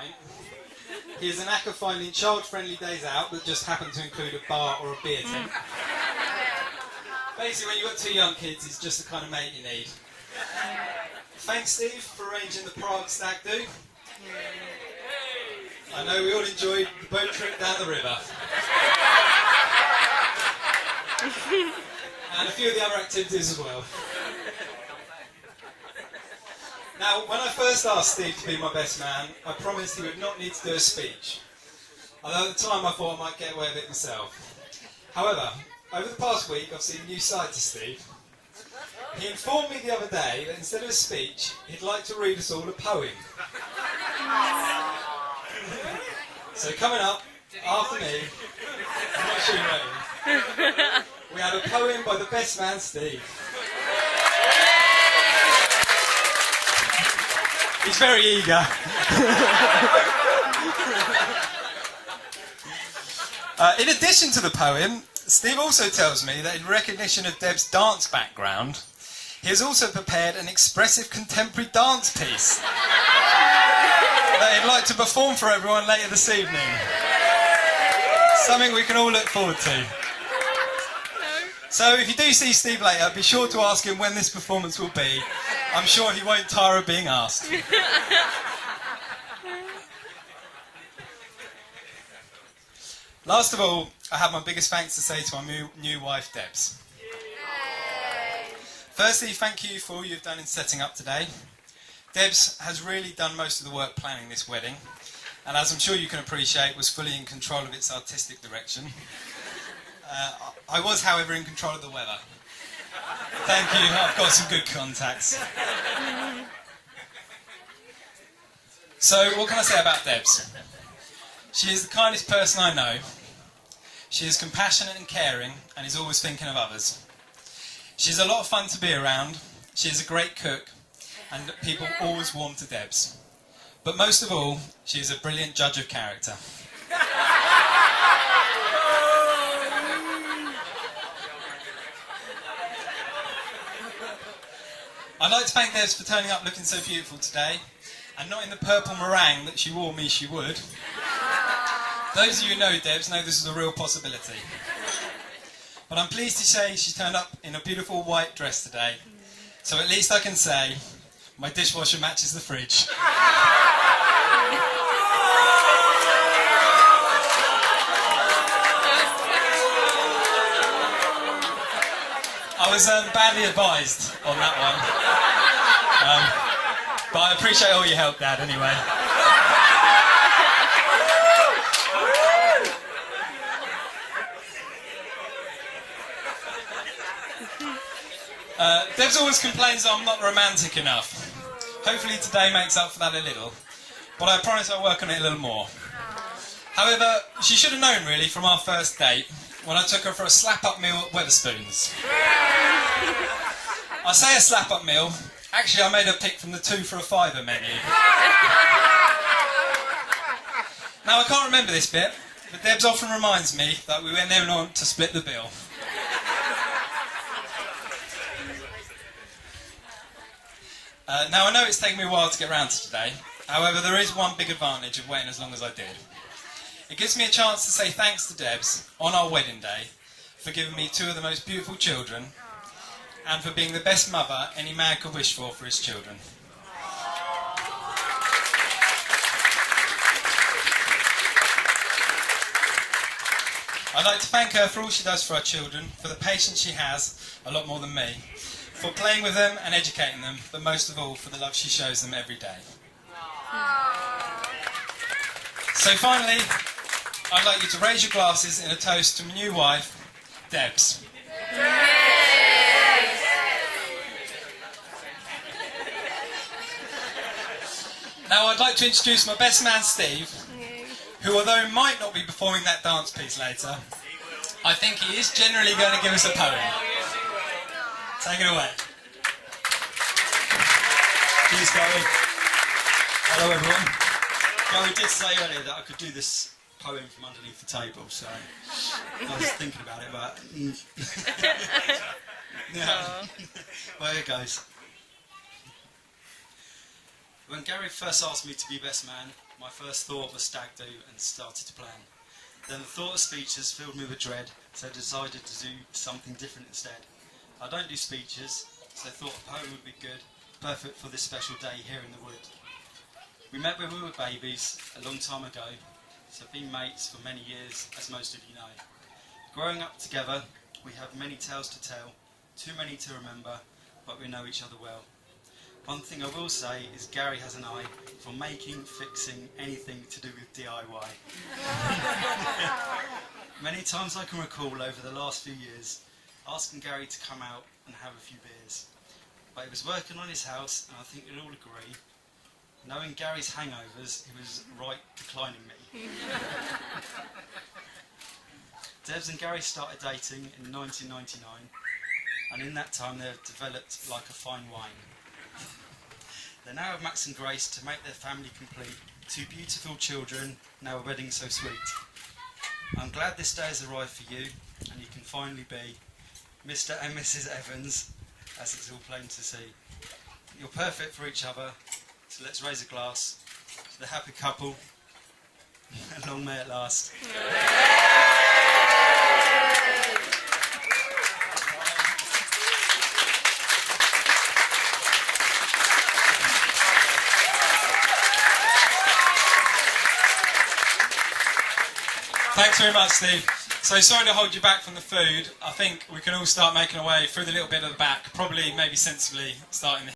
point, he has a knack of finding child-friendly days out that just happen to include a bar or a beer tent. Basically, when you've got 2 young kids, he's just the kind of mate you need. Thanks, Steve, for arranging the Prague Stag Do. I know we all enjoyed the boat trip down the river. And a few of the other activities as well. Now, when I first asked Steve to be my best man, I promised he would not need to do a speech. Although at the time I thought I might get away with it myself. However, over the past week I've seen a new side to Steve. He informed me the other day that instead of a speech, he'd like to read us all a poem. So coming up, after me, I'm not sure you know him, we have a poem by the best man, Steve. He's very eager. In addition to the poem, Steve also tells me that in recognition of Deb's dance background, he has also prepared an expressive contemporary dance piece that he'd like to perform for everyone later this evening. Something we can all look forward to. So if you do see Steve later, be sure to ask him when this performance will be. I'm sure he won't tire of being asked. Last of all, I have my biggest thanks to say to my new wife, Debs. Firstly, thank you for all you've done in setting up today. Debs has really done most of the work planning this wedding, and as I'm sure you can appreciate, was fully in control of its artistic direction. I was, however, in control of the weather. Thank you, I've got some good contacts. So, what can I say about Debs? She is the kindest person I know. She is compassionate and caring, and is always thinking of others. She's a lot of fun to be around. She is a great cook, and people always warm to Debs. But most of all, she is a brilliant judge of character. I'd like to thank Debs for turning up looking so beautiful today, and not in the purple meringue that she wore me she would. Those of you who know Debs know this is a real possibility. But I'm pleased to say she turned up in a beautiful white dress today, so at least I can say my dishwasher matches the fridge. I was badly advised on that one, but I appreciate all your help, Dad, anyway. Debs always complains that I'm not romantic enough. Hopefully today makes up for that a little, but I promise I'll work on it a little more. However, she should have known really from our first date when I took her for a slap-up meal at Wetherspoons. I say a slap-up meal, actually I made her pick from the 2 for a £5 menu. Now I can't remember this bit, but Debs often reminds me that we went there on to split the bill. Now I know it's taken me a while to get around to today, however there is one big advantage of waiting as long as I did. It gives me a chance to say thanks to Debs on our wedding day for giving me 2 of the most beautiful children and for being the best mother any man could wish for his children. I'd like to thank her for all she does for our children, for the patience she has, a lot more than me, for playing with them and educating them, but most of all for the love she shows them every day. So finally, I'd like you to raise your glasses in a toast to my new wife, Debs. Now I'd like to introduce my best man, Steve, who although might not be performing that dance piece later, I think he is generally going to give us a poem. Take it away. Cheers, Gary. Hello, everyone. Gary did say earlier that I could do this poem from underneath the table, so I was thinking about it, but... yeah. Well, here it goes. When Gary first asked me to be best man, My first thought was stag do and started to plan. Then the thought of speeches filled me with dread, so I decided to do something different instead. I don't do speeches, so I thought a poem would be good, perfect for this special day here in the wood. We met when we were babies, a long time ago, so been mates for many years, as most of you know. Growing up together, we have many tales to tell, too many to remember, but we know each other well. One thing I will say is Gary has an eye for making, fixing, anything to do with DIY. Many times I can recall over the last few years asking Gary to come out and have a few beers. But he was working on his house, and I think you'll all agree, knowing Gary's hangovers, he was right declining me. Debs and Gary started dating in 1999, and in that time they have developed like a fine wine. They now have Max and Grace to make their family complete, 2 beautiful children, now a wedding so sweet. I'm glad this day has arrived for you, and you can finally be Mr. and Mrs. Evans, as it's all plain to see. You're perfect for each other, so let's raise a glass to the happy couple, and long may it last. Thanks very much, Steve. So sorry to hold you back from the food. I think we can all start making our way through the little bit at the back, probably maybe sensibly starting the